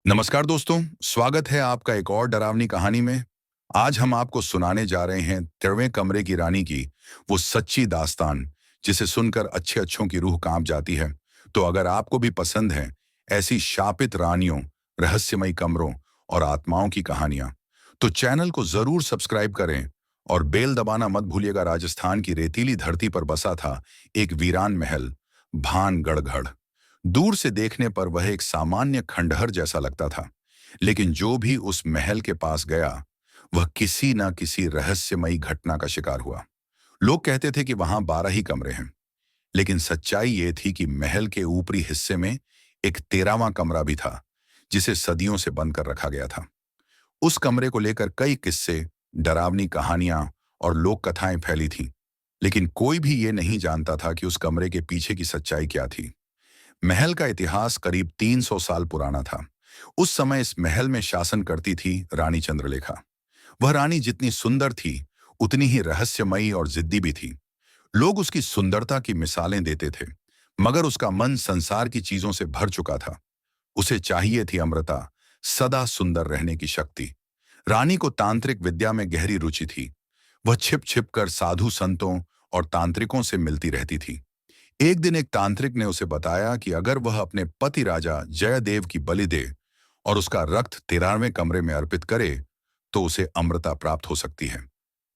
नमस्कार दोस्तों, स्वागत है आपका एक और डरावनी कहानी में। आज हम आपको सुनाने जा रहे हैं 13वें कमरे की रानी की वो सच्ची दास्तान, जिसे सुनकर अच्छे अच्छों की रूह कांप जाती है। तो अगर आपको भी पसंद है ऐसी शापित रानियों, रहस्यमयी कमरों और आत्माओं की कहानियां, तो चैनल को जरूर सब्सक्राइब करें और बेल दबाना मत भूलिएगा। राजस्थान की रेतीली धरती पर बसा था एक वीरान महल, भानगढ़। दूर से देखने पर वह एक सामान्य खंडहर जैसा लगता था, लेकिन जो भी उस महल के पास गया, वह किसी न किसी रहस्यमयी घटना का शिकार हुआ। लोग कहते थे कि वहां 12 ही कमरे हैं, लेकिन सच्चाई ये थी कि महल के ऊपरी हिस्से में एक 13वां कमरा भी था, जिसे सदियों से बंद कर रखा गया था। उस कमरे को लेकर कई किस्से, डरावनी कहानियां और लोक कथाएं फैली थीं, लेकिन कोई भी ये नहीं जानता था कि उस कमरे के पीछे की सच्चाई क्या थी। महल का इतिहास करीब 300 साल पुराना था। उस समय इस महल में शासन करती थी रानी चंद्रलेखा। वह रानी जितनी सुंदर थी, उतनी ही रहस्यमयी और जिद्दी भी थी। लोग उसकी सुंदरता की मिसालें देते थे, मगर उसका मन संसार की चीजों से भर चुका था। उसे चाहिए थी अमृता, सदा सुंदर रहने की शक्ति। रानी को तांत्रिक विद्या में गहरी रुचि थी। वह छिप छिप कर साधु संतों और तांत्रिकों से मिलती रहती थी। एक दिन एक तांत्रिक ने उसे बताया कि अगर वह अपने पति राजा जयदेव की बलि दे और उसका रक्त 13वें कमरे में अर्पित करे, तो उसे अमृता प्राप्त हो सकती है।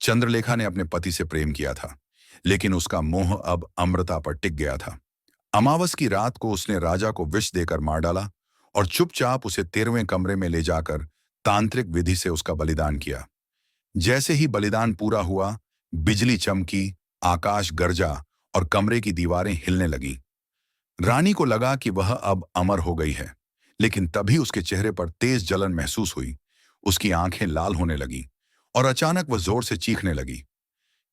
चंद्रलेखा ने अपने पति से प्रेम किया था, लेकिन उसका मोह अब अमृता पर टिक गया था। अमावस की रात को उसने राजा को विष देकर मार डाला और चुपचाप उसे 13वें कमरे में ले जाकर तांत्रिक विधि से उसका बलिदान किया। जैसे ही बलिदान पूरा हुआ, बिजली चमकी, आकाश गरजा और कमरे की दीवारें हिलने लगीं। रानी को लगा कि वह अब अमर हो गई है, लेकिन तभी उसके चेहरे पर तेज जलन महसूस हुई। उसकी आंखें लाल होने लगीं और अचानक वह जोर से चीखने लगी।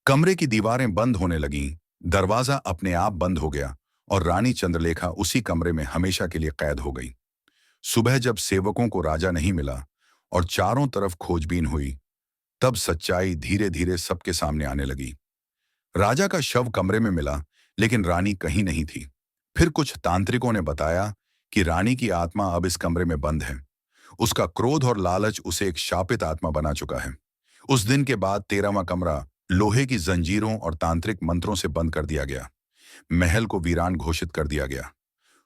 कमरे की दीवारें बंद होने लगीं, दरवाजा अपने आप बंद हो गया और रानी चंद्रलेखा उसी कमरे में हमेशा के लिए कैद हो गई। सुबह जब सेवकों को राजा नहीं मिला और चारों तरफ खोजबीन हुई, तब सच्चाई धीरे धीरे सबके सामने आने लगी। राजा का शव कमरे में मिला, लेकिन रानी कहीं नहीं थी। फिर कुछ तांत्रिकों ने बताया कि रानी की आत्मा अब इस कमरे में बंद है। उसका क्रोध और लालच उसे एक शापित आत्मा बना चुका है। उस दिन के बाद 13वां कमरा लोहे की जंजीरों और तांत्रिक मंत्रों से बंद कर दिया गया। महल को वीरान घोषित कर दिया गया।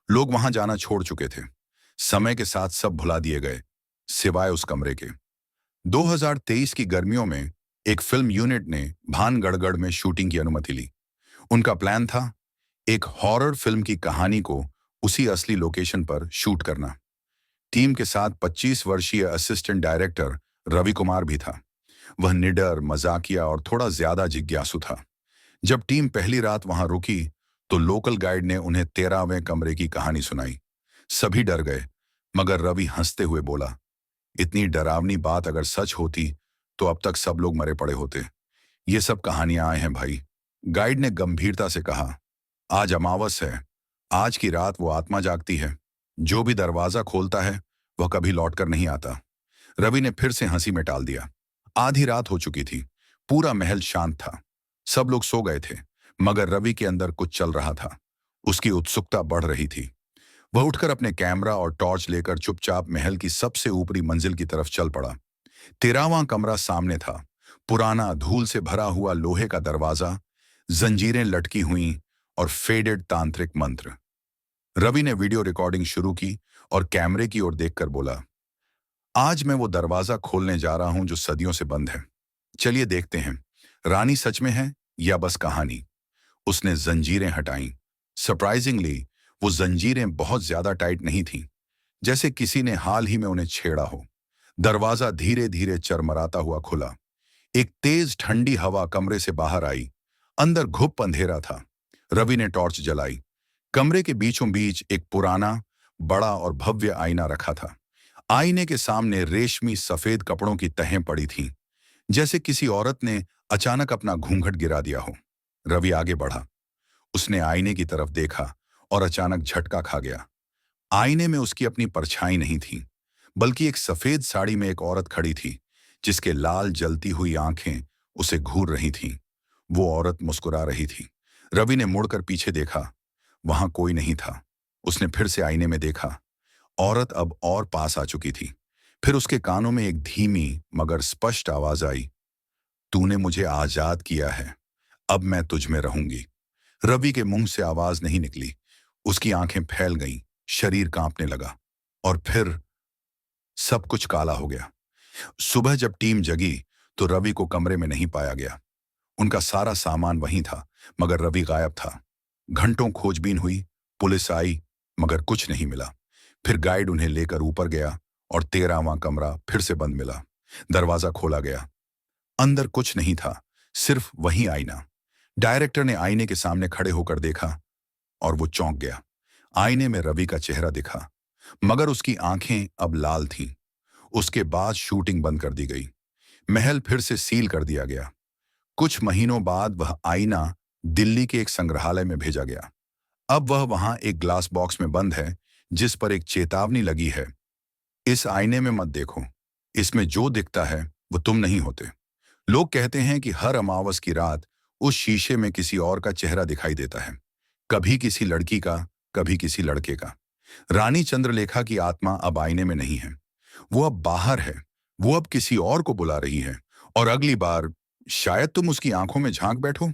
लोग वहां जाना छोड़ चुके थे। समय के साथ सब भुला दिए गए, सिवाय उस कमरे के। 2023 की गर्मियों में एक फिल्म यूनिट ने भानगढ़ में शूटिंग की अनुमति ली। उनका प्लान था एक हॉरर फिल्म की कहानी को उसी असली लोकेशन पर शूट करना। टीम के साथ 25 वर्षीय असिस्टेंट डायरेक्टर रवि कुमार भी था। वह निडर, मजाकिया और थोड़ा ज्यादा जिज्ञासु था। जब टीम पहली रात वहां रुकी, तो लोकल गाइड ने उन्हें 13वें कमरे की कहानी सुनाई। सभी डर गए, मगर रवि हंसते हुए बोला, इतनी डरावनी बात अगर सच होती तो अब तक सब लोग मरे पड़े होते। ये सब कहानियां आए हैं भाई। गाइड ने गंभीरता से कहा, आज अमावस है। आज की रात वो आत्मा जागती है। जो भी दरवाजा खोलता है, वह कभी लौटकर नहीं आता। रवि ने फिर से हंसी में टाल दिया। आधी रात हो चुकी थी। पूरा महल शांत था। सब लोग सो गए थे, मगर रवि के अंदर कुछ चल रहा था। उसकी उत्सुकता बढ़ रही थी। वह उठकर अपने कैमरा और टॉर्च लेकर चुपचाप महल की सबसे ऊपरी मंजिल की तरफ चल पड़ा। 13वां कमरा सामने था। पुराना, धूल से भरा हुआ लोहे का दरवाजा, जंजीरें लटकी हुई और फेडेड तांत्रिक मंत्र। रवि ने वीडियो रिकॉर्डिंग शुरू की और कैमरे की ओर देखकर बोला, आज मैं वो दरवाजा खोलने जा रहा हूं जो सदियों से बंद है। चलिए देखते हैं, रानी सच में है या बस कहानी। उसने जंजीरें हटाईं। सरप्राइजिंगली, वो जंजीरें बहुत ज्यादा टाइट नहीं थीं, जैसे किसी ने हाल ही में उन्हें छेड़ा हो। दरवाजा धीरे धीरे चरमराता हुआ खुला। एक तेज ठंडी हवा कमरे से बाहर आई। अंदर घुप अंधेरा था। रवि ने टॉर्च जलाई। कमरे के बीचों बीच एक पुराना, बड़ा और भव्य आईना रखा था। आईने के सामने रेशमी सफेद कपड़ों की तहें पड़ी थीं, जैसे किसी औरत ने अचानक अपना घूंघट गिरा दिया हो। रवि आगे बढ़ा। उसने आईने की तरफ देखा और अचानक झटका खा गया। आईने में उसकी अपनी परछाई नहीं थी, बल्कि एक सफेद साड़ी में एक औरत खड़ी थी, जिसके लाल जलती हुई आंखें उसे घूर रही थीं। वो औरत मुस्कुरा रही थी। रवि ने मुड़कर पीछे देखा। वहां कोई नहीं था। उसने फिर से आईने में देखा। औरत अब और पास आ चुकी थी। फिर उसके कानों में एक धीमी मगर स्पष्ट आवाज आई, तूने मुझे आजाद किया है, अब मैं तुझ में रहूंगी। रवि के मुंह से आवाज नहीं निकली। उसकी आंखें फैल गईं, शरीर कांपने लगा। और फिर सब कुछ काला हो गया। सुबह जब टीम जगी तो रवि को कमरे में नहीं पाया गया। उनका सारा सामान वहीं था, मगर रवि गायब था। घंटों खोजबीन हुई, पुलिस आई, मगर कुछ नहीं मिला। फिर गाइड उन्हें लेकर ऊपर गया और 13वां कमरा फिर से बंद मिला। दरवाजा खोला गया। अंदर कुछ नहीं था, सिर्फ वही आईना। डायरेक्टर ने आईने के सामने खड़े होकर देखा और वो चौंक गया। आईने में रवि का चेहरा दिखा, मगर उसकी आंखें अब लाल थीं। उसके बाद शूटिंग बंद कर दी गई। महल फिर से सील कर दिया गया। कुछ महीनों बाद वह आईना दिल्ली के एक संग्रहालय में भेजा गया। अब वह वहां एक ग्लास बॉक्स में बंद है, जिस पर एक चेतावनी लगी है, इस आईने में मत देखो, इसमें जो दिखता है वो तुम नहीं होते। लोग कहते हैं कि हर अमावस की रात उस शीशे में किसी और का चेहरा दिखाई देता है, कभी किसी लड़की का, कभी किसी लड़के का। रानी चंद्रलेखा की आत्मा अब आईने में नहीं है, वो अब बाहर है। वो अब किसी और को बुला रही है, और अगली बार शायद तुम उसकी आंखों में झांक बैठो।